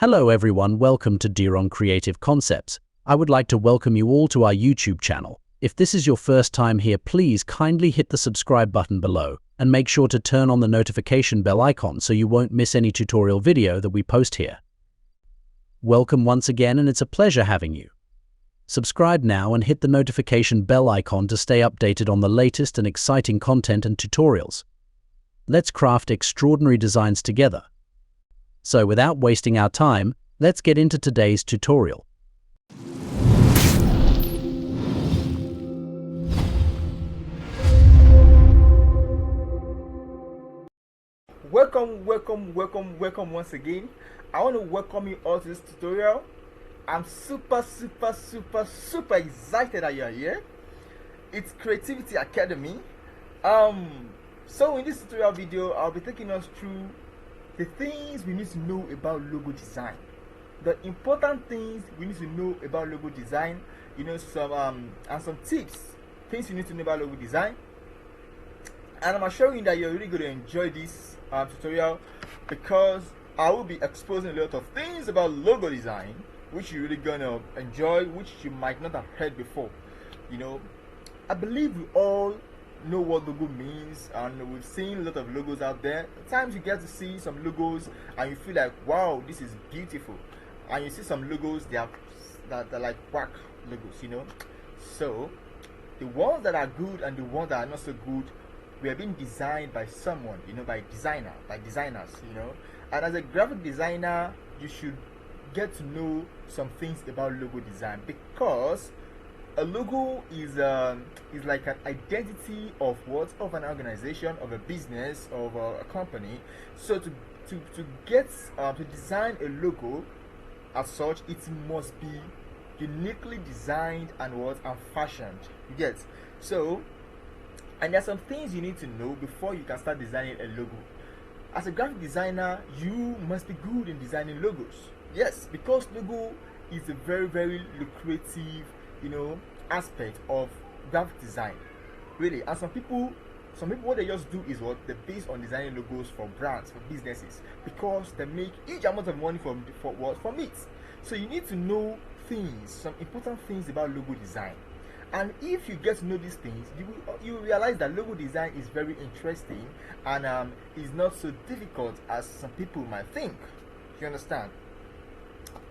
Hello everyone, welcome to Diron Creative Concepts. I would like to welcome you all to our YouTube channel. If this is your first time here, please kindly hit the subscribe button below and make sure to turn on the notification bell icon so you won't miss any tutorial video that we post here. Welcome once again, and it's a pleasure having you. Subscribe now and hit the notification bell icon to stay updated on the latest and exciting content and tutorials. Let's craft extraordinary designs together. So without wasting our time, let's get into today's tutorial. Welcome once again. I want to welcome you all to this tutorial. I'm super excited that you're here. It's Creativity Academy. So in this tutorial video, I'll be taking us through the things we need to know about logo design, the important things we need to know about logo design, some tips, things you need to know about logo design. And I'm assuring you that you're really going to enjoy this tutorial, because I will be exposing a lot of things about logo design which you're really gonna enjoy, which you might not have heard before. I believe we all know what logo means, and we've seen a lot of logos out there. At times you get to see some logos and you feel like, wow, this is beautiful, and you see some logos that are like whack logos. So the ones that are good and the ones that are not so good were being designed by someone, by designers. And as a graphic designer, you should get to know some things about logo design, because a logo is like an identity of an organization, of a business, of a company. So to design a logo as such, it must be uniquely designed and fashioned. You get? So, and there's some things you need to know before you can start designing a logo. As a graphic designer, you must be good in designing logos. Yes, because logo is a very lucrative aspect of graphic design, really. And some people what they just do is they base on designing logos for brands, for businesses, because they make huge amount of money from it. So you need to know some important things about logo design. And if you get to know these things, you will realize that logo design is very interesting and is not so difficult as some people might think. You understand?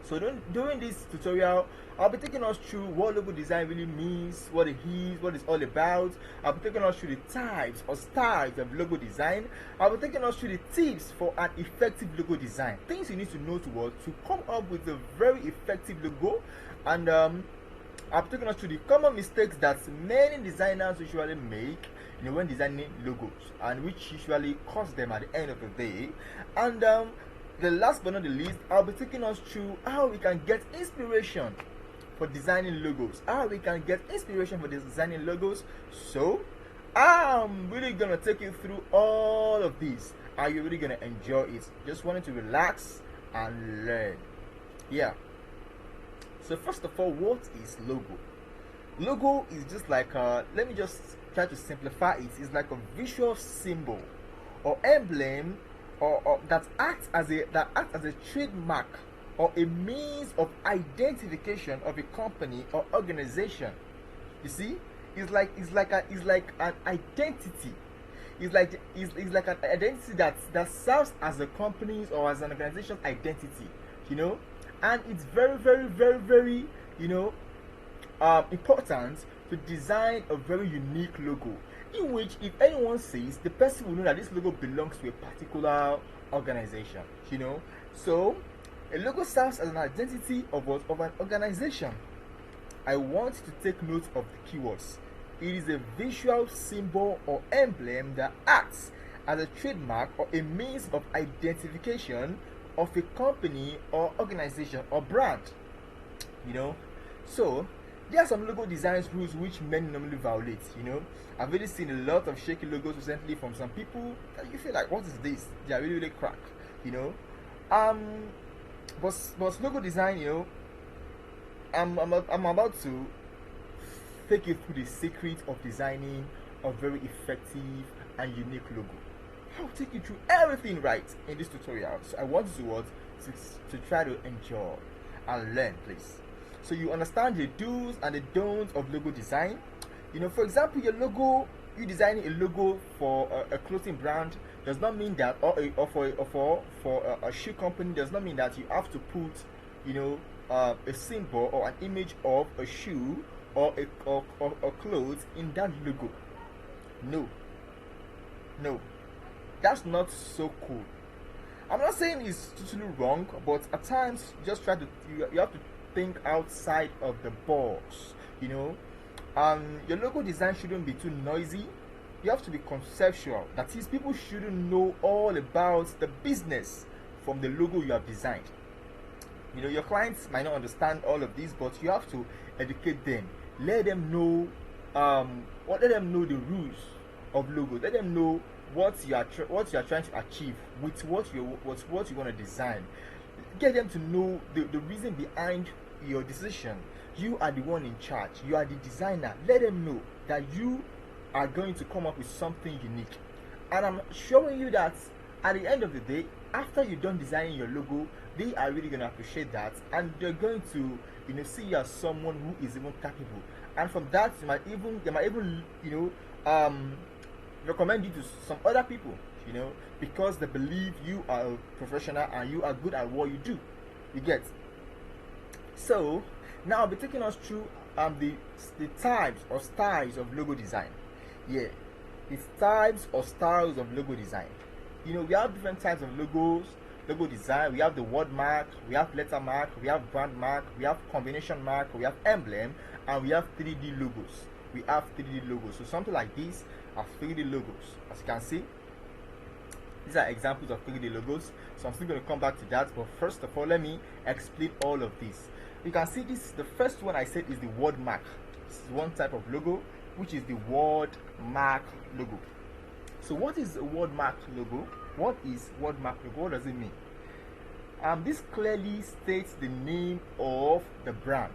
So during this tutorial, I'll be taking us through what logo design really means, what it is, what it's all about. I'll be taking us through the types or styles of logo design. I'll be taking us through the tips for an effective logo design. Things you need to know to come up with a very effective logo. And I'll be taking us through the common mistakes that many designers usually make when designing logos, and which usually cost them at the end of the day. And the last but not the least, I'll be taking us through how we can get inspiration for designing logos. So I'm really gonna take you through all of these, and you're really gonna enjoy it. Just wanted to relax and learn. Yeah. So first of all, what is logo? Logo is just like let me just try to simplify it. It's like a visual symbol or emblem or that acts as a trademark or a means of identification of a company or organization. You see, it's like an identity. It's like an identity that serves as a company's or as an organization's identity. And it's very important to design a very unique logo, in which if anyone sees, the person will know that this logo belongs to a particular organization. So a logo serves as an identity of an organization. I want you to take note of the keywords. It is a visual symbol or emblem that acts as a trademark or a means of identification of a company or organization or brand. So there are some logo design rules which many normally violate. I've really seen a lot of shaky logos recently from some people that you feel like, what is this? They are really crack. But logo design, I'm about to take you through the secret of designing a very effective and unique logo. I'll take you through everything right in this tutorial. So I want you to to try to enjoy and learn, please. So you understand the do's and the don'ts of logo design. For example, your logo, you designing a logo for a clothing brand does not mean that, for a shoe company does not mean that you have to put, a symbol or an image of a shoe or a clothes in that logo. No, that's not so cool. I'm not saying it's totally wrong, but at times just try to you have to think outside of the box. Your logo design shouldn't be too noisy. You have to be conceptual. That is, people shouldn't know all about the business from the logo you have designed. Your clients might not understand all of this, but you have to educate them. Let them know, let them know the rules of logo. Let them know what you are trying to achieve with what you want to design. Get them to know the reason behind your decision. You are the one in charge. You are the designer. Let them know that you are going to come up with something unique. And I'm showing you that at the end of the day, after you're done designing your logo, they are really going to appreciate that, and they're going to see you as someone who is even capable. And from that, they might even recommend you to some other people, because they believe you are a professional and you are good at what you do. You get? So now I'll be taking us through the types or styles of logo design. Yeah, it's types or styles of logo design. We have different types of logo design. We have the word mark, we have letter mark, we have brand mark, we have combination mark, we have emblem, and we have 3D logos. So something like this are 3D logos. As you can see, these are examples of 3D logos. So I'm still going to come back to that, but first of all, let me explain all of this. You can see this. The first one I said is the word mark. This is one type of logo, which is the word mark logo. So what is a word mark logo? What is word mark logo? What does it mean? This clearly states the name of the brand.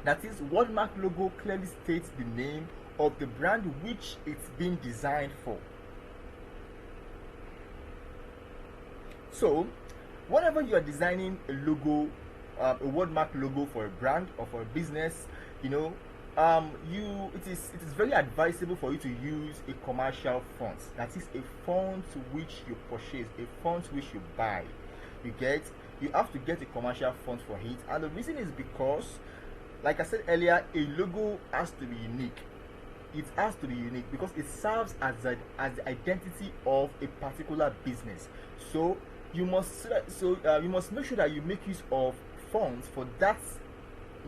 That is, word mark logo clearly states the name of the brand which it's been designed for. So whenever you are designing a logo, a word mark logo for a brand or for a business, it is very advisable for you to use a commercial font. That is, a font which you purchase, a font which you buy. You have to get a commercial font for it, and the reason is because, like I said earlier, a logo has to be unique. It has to be unique because it serves as the identity of a particular business. So you must make sure that you make use of fonts for that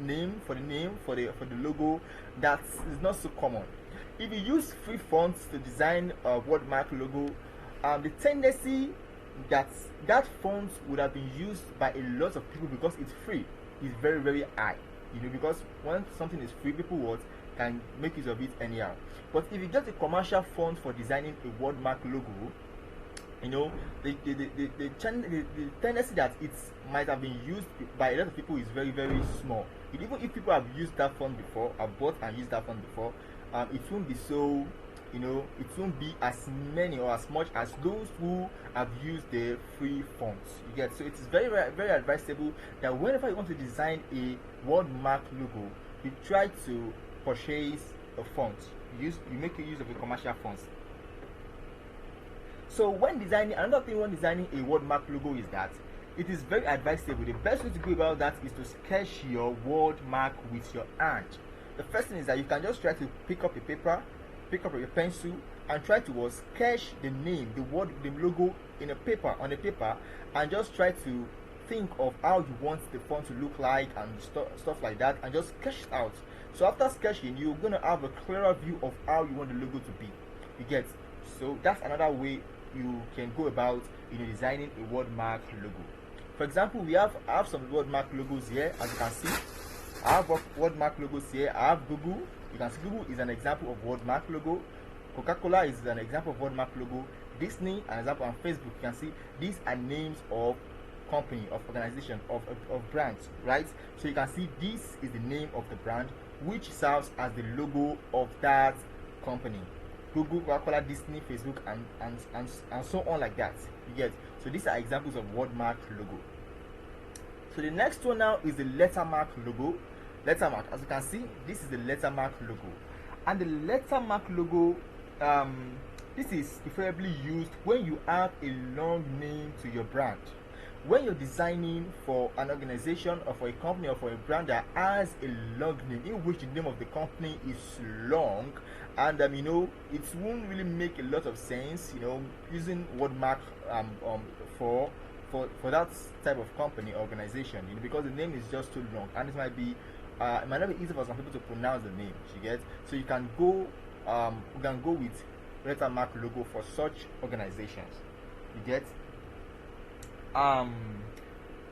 name, for the logo that is not so common. If you use free fonts to design a word mark logo, the tendency that font would have been used by a lot of people because it's free is very, very high. Because when something is free, people can make use of it anyhow. But if you get a commercial font for designing a word mark logo, the tendency that it might have been used by a lot of people is very, very small. Even if people have used that font before, have bought and used that font before, it won't be so, it won't be as many or as much as those who have used the free fonts. So it is very, very, very advisable that whenever you want to design a word mark logo, you try to purchase a font. You make use of a commercial font. So when designing, another thing when designing a word mark logo is that it is very advisable. The best way to go about that is to sketch your word mark with your hand. The first thing is that you can just try to pick up your pencil and try to sketch the name, the logo on a paper, and just try to think of how you want the font to look like and stuff like that, and just sketch it out. So after sketching, you're gonna have a clearer view of how you want the logo to be. So that's another way you can go about designing a word mark logo. For example, I have some word mark logos here. As you can see, I have word mark logos here. I have Google. You can see Google is an example of word mark logo. Coca-Cola is an example of word mark logo. Disney, an example, and Facebook. You can see these are names of company, of organization, of brands, right? So you can see this is the name of the brand which serves as the logo of that company. Google, Coca-Cola, Disney, Facebook, and so on like that. So these are examples of word mark logo. So the next one now is the lettermark logo. Lettermark, as you can see, this is the lettermark logo, and the lettermark logo, this is preferably used when you have a long name to your brand. When you're designing for an organization or for a company or for a brand that has a long name, in which the name of the company is long, and it won't really make a lot of sense, using wordmark for that type of company or organization, because the name is just too long, and it might not be easy for some people to pronounce the name. You get? So you can go with lettermark logo for such organizations. You get?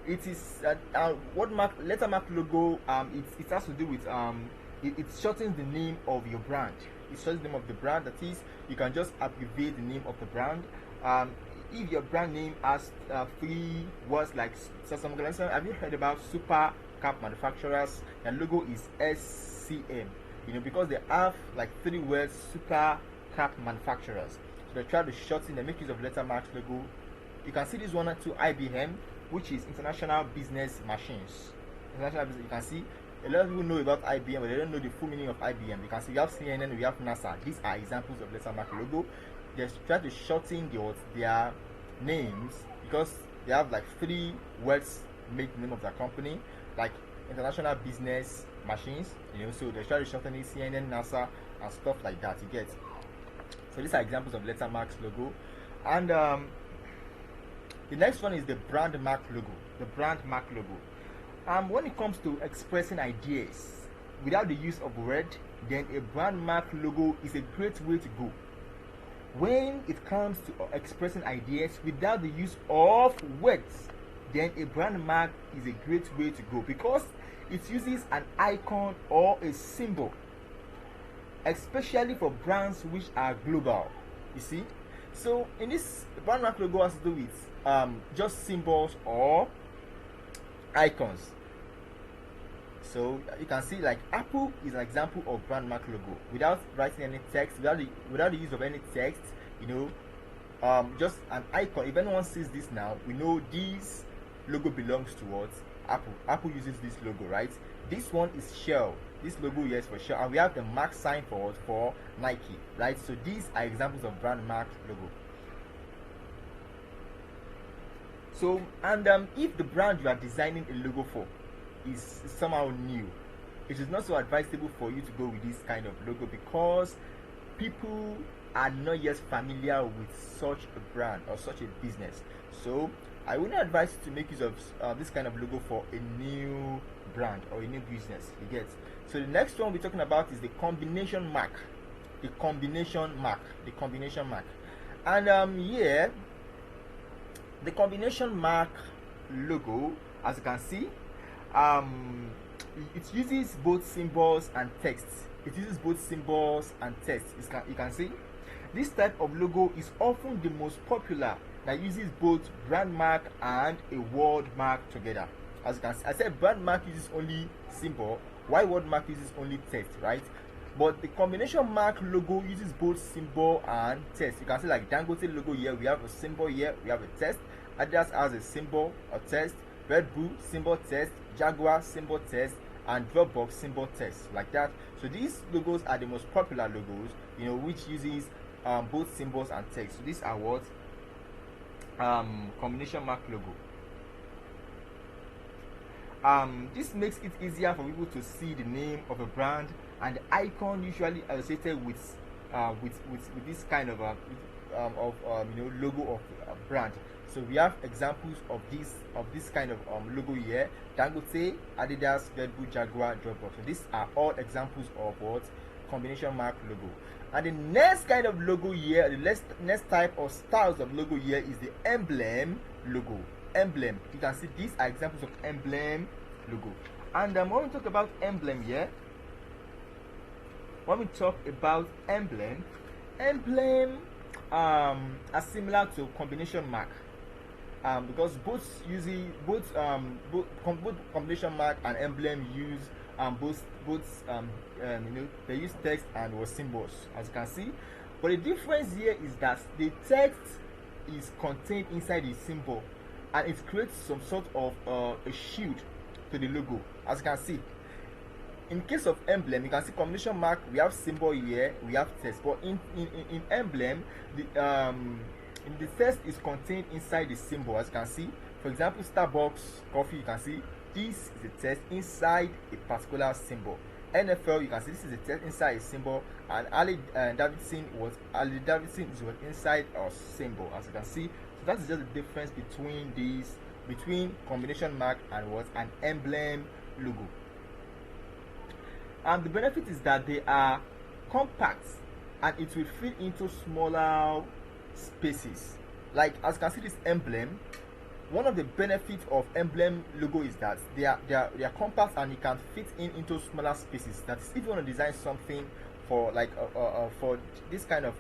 It is lettermark logo. It has to do with it shortens the name of your brand. It shortens the name of the brand. That is, you can just abbreviate the name of the brand. If your brand name has 3 words, like some organization, have you heard about Super Cap Manufacturers? Their logo is SCM. Because they have like 3 words, Super Cap Manufacturers. So they try to shorten. They make use of lettermark logo. You can see this one to IBM, which is International Business Machines. International Business. You can see a lot of people know about IBM, but they don't know the full meaning of IBM. You can see we have CNN, we have NASA. These are examples of lettermark logo. They try to shorten their names because they have like 3 words make the name of their company, like International Business Machines. So they try to shorten it, CNN, NASA, and stuff like that. You get? So these are examples of lettermark logo, and the next one is the brand mark logo. The brand mark logo. When it comes to expressing ideas without the use of word, then a brand mark logo is a great way to go. When it comes to expressing ideas without the use of words, then a brand mark is a great way to go, because it uses an icon or a symbol, especially for brands which are global. You see? So in this, brand mark logo has to do with just symbols or icons. So you can see, like, Apple is an example of brand mark logo without writing any text, without the use of any text. Just an icon. If anyone sees this now, we know this logo belongs towards Apple. Apple uses this logo, right? This one is Shell. This logo here is for Shell, and we have the mark sign for Nike, right? So these are examples of brand mark logo. So, and if the brand you are designing a logo for is somehow new, it is not so advisable for you to go with this kind of logo, because people are not yet familiar with such a brand or such a business. So I wouldn't advise you to make use of this kind of logo for a new brand or a new business. You get? So the next one we're talking about is the combination mark. The combination mark. And here, the combination mark logo, as you can see, it uses both symbols and text. You can see this type of logo is often the most popular, that uses both brand mark and a word mark together. As you can see, I said brand mark uses only symbol, while word mark uses only text, right? But the combination mark logo uses both symbol and text. You can see, like Dangote logo here, we have a symbol here, we have a text. Adidas has a symbol, a text. Red Bull symbol, text. Jaguar symbol, text. And Dropbox symbol, text, like that. So these logos are the most popular logos, which uses both symbols and text. So these are what combination mark logo. This makes it easier for people to see the name of a brand, and the icon usually associated with this kind of logo of a brand. So we have examples of this kind of logo here: Dangote, Adidas, Red Bull, Jaguar, Dropbox. So these are all examples of what combination mark logo. And the next kind of logo here, the next type of styles of logo here is the emblem logo. Emblem. You can see these are examples of emblem logo. And when we talk about emblem here, emblem are similar to combination mark, because both combination mark and emblem use they use text and or symbols, as you can see. But the difference here is that the text is contained inside the symbol, and it creates some sort of a shield to the logo. As you can see, in case of emblem, you can see combination mark, we have symbol here, we have text, but in emblem, the text is contained inside the symbol. As you can see, for example, Starbucks coffee, you can see this is a text inside a particular symbol. NFL, you can see this is a text inside a symbol, and Harley Davidson is what inside a symbol. As you can see, so that is just the difference between combination mark and what an emblem logo. And the benefit is that they are compact and it will fit into smaller spaces. Like as you can see this emblem, one of the benefits of emblem logo is that they are compact and it can fit into smaller spaces. That is, if you want to design something for like for this kind of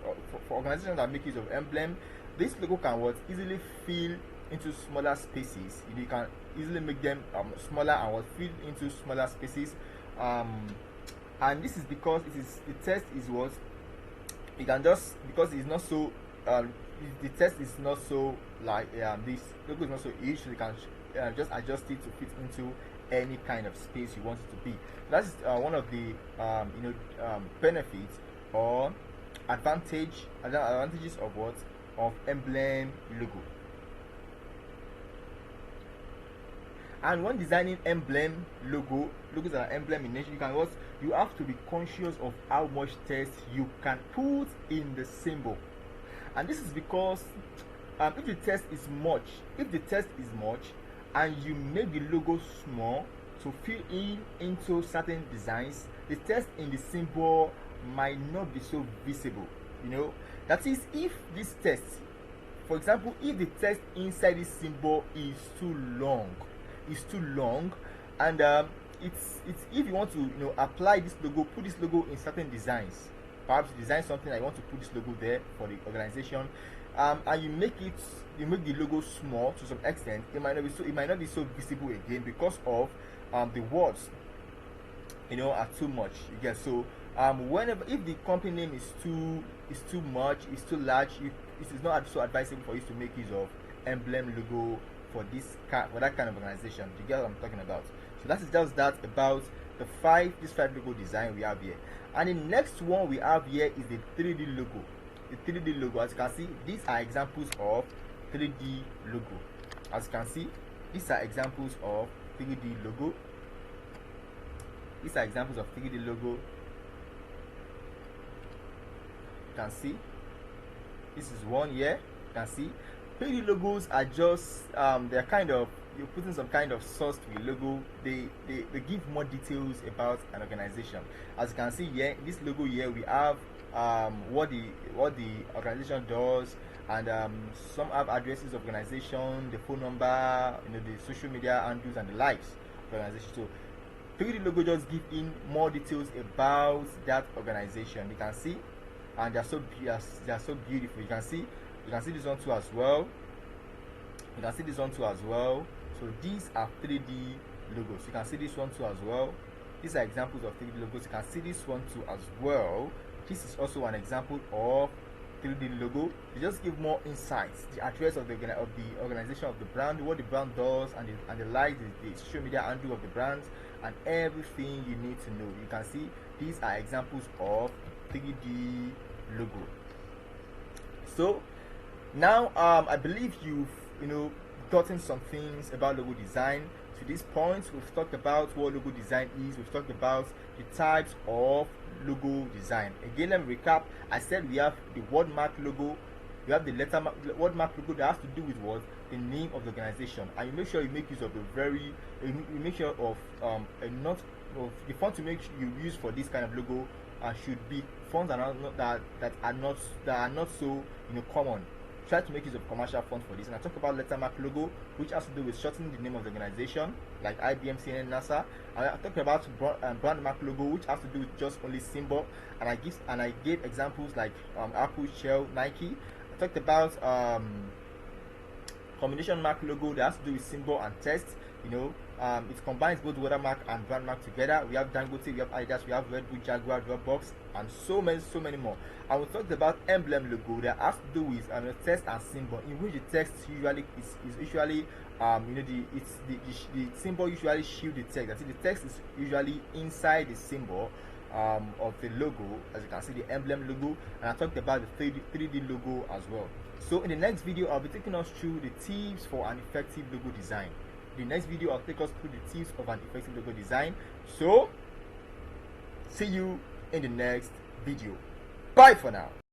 for organizations that make use of emblem, this logo can easily fill into smaller spaces. You can easily make them smaller and fit into smaller spaces. And this is because the text is what you can just, because it's not so the text is not so like this logo is not so huge, so you can just adjust it to fit into any kind of space you want it to be. That's one of the benefits or advantages of what of emblem logo. And when designing emblem logos that are emblem in nature, you have to be conscious of how much text you can put in the symbol. And this is because if the text is much and you make the logo small to fill into certain designs, the text in the symbol might not be so visible. That is, if this text, for example, if the text inside this symbol is too long, and it's if you want to apply this logo, put this logo in certain designs, perhaps design something that you want to put this logo there for the organization, and you make the logo small to some extent, it might not be so visible again because of the words are too much. You get, so if the company name is too much, it's too large, it is not so advisable for you to make use of emblem logo for that kind of organization. Do you get what I'm talking about? So that is just that about this five logo design we have here. And the next one we have here is the 3D logo. The 3D logo, as you can see, these are examples of 3D logo. As you can see, these are examples of 3D logo. These are examples of 3D logo. You can see this is one here. You can see 3D logos are just they're kind of, you're putting some kind of sauce to your logo. They give more details about an organization. As you can see here, this logo here, we have what the organization does, and some have addresses of organization, the phone number, the social media handles and the likes of organization. So 3D logo just give in more details about that organization. You can see, and they are so beautiful. You can see this one too as well. So these are 3D logos. You can see this one too as well. These are examples of 3D logos. You can see this one too as well. This is also an example of 3D logo. They just give more insights, the address of the organization, of the brand, what the brand does, and the likes, the social media handle of the brands, and everything you need to know. You can see these are examples of 3D logo. So now I believe you've gotten some things about logo design. To this point, we've talked about what logo design is. We've talked about the types of logo design. Again, let me recap. I said we have the wordmark logo. We have the wordmark logo that has to do with what? The name of the organization, and you make sure you make use of you make sure of the font you use for this kind of logo should be fonts that are not so common. Try to make use of commercial font for this. And I talk about lettermark logo, which has to do with shortening the name of the organization, like IBM, CNN, NASA. And I talk about brand mark logo, which has to do with just only symbol. And I gave examples like Apple, Shell, Nike. I talked about combination mark logo that has to do with symbol and text. You know, it combines both watermark and brandmark together. We have Dangote, we have Adidas, we have Red Bull, Jaguar, Dropbox, and so many more. And we talked about emblem logo that has to do with text and symbol, in which the text usually is usually the symbol usually shield the text. I think the text is usually inside the symbol of the logo, as you can see, the emblem logo. And I talked about the 3D logo as well. So in the next video, I'll be taking us through the tips for an effective logo design. The next video, I'll take us through the tips of an effective logo design. So see you in the next video. Bye for now.